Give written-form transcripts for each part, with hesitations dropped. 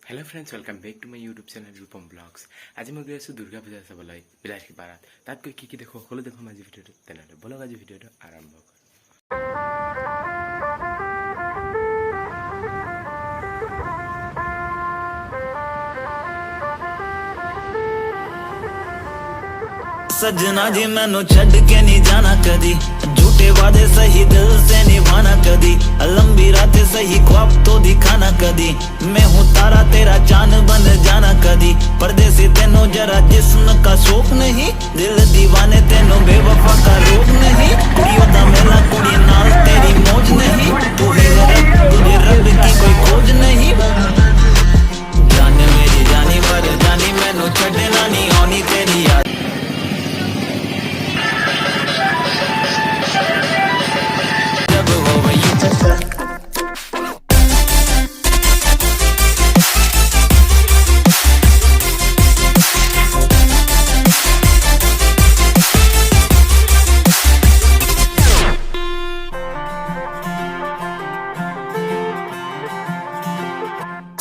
Hello friends, welcome back to my YouTube channel Rupam blogs. आज मैं गई आছোঁ দুৰ্গা পূজা চাবলৈ বিলাসী পাৰাত। তাত গৈ কি দেখো সকলো দেখুৱাম আজি ভিডিঅ'টো। তেনেহ'লে বলক আজি ভিডিঅ'টো আৰম্ভ কৰোঁ। सजना जी मैनू छड़ के नहीं जाना कदी, झूठे वादे सही दिल से निभाना कदी, लंबी रातें सही ख्वाब तो दिखाना कदी। मैं हूँ तारा तेरा चांद बन जाना कदी, परदेसी तेनों जरा जिस्म का शौक नहीं, दिल दीवाने तेनों बेवफा का रोग नहीं। कुड़ियों दा मेला कुड़ी नाल तेरी मौज नहीं, तू ही रब तुझे रब की कोई खोज नहीं। जान मेरी जानी मर जानी मैनू छड़ना नहीं आनी तेरी याद।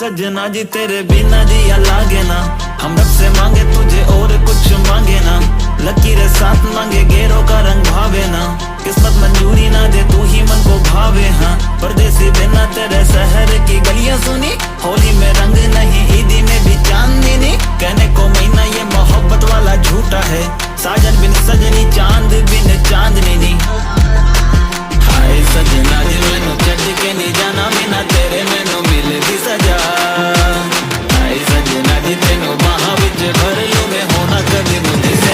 सजना जी तेरे बिना जिया लागे ना, हम रब से मांगे तुझे और कुछ मांगे ना। लकीरें साथ मांगे गेरों का रंग भावे ना, किस्मत मंजूरी ना दे तू ही मन को भावे। हाँ परदेसी बिना तेरे शहर की गलियां सुनी, होली में रंग नहीं ईदी में भी चांदनी नहीं। कहने को महीना ये मोहब्बत वाला झूठा है, साजन बिन सजनी चांद बिन चांदनी नहीं। हाय सजना जी मैनू छड़ के नहीं जाना, बिना तेरे मैनू मिलदी सजा। हाय सजना जी तेनू बाहां विच भर लूं मैं, होना कभी मुझे से।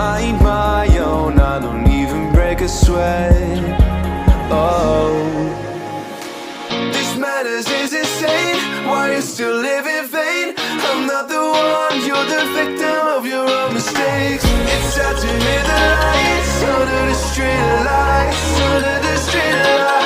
mind my own, I don't even break a sweat. Oh, this madness is insane. Why you still live in vain? I'm not the one, you're the victim of your own mistakes. It's time to hear the lights under the street lights, under the street lights.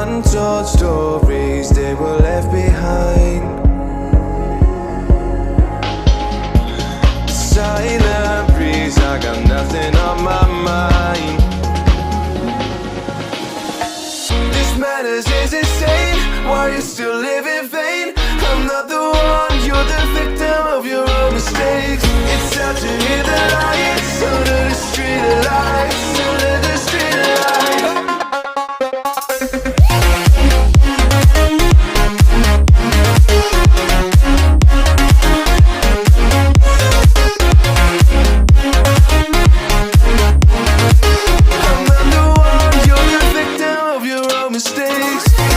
Untold stories, they were left behind. Silent breeze, I got nothing on my mind. This madness is insane. Why you still live in vain? I'm not the one, you're the victim of your own mistakes. It's time to hear the lights under the street lights, under the street lights. Mistakes.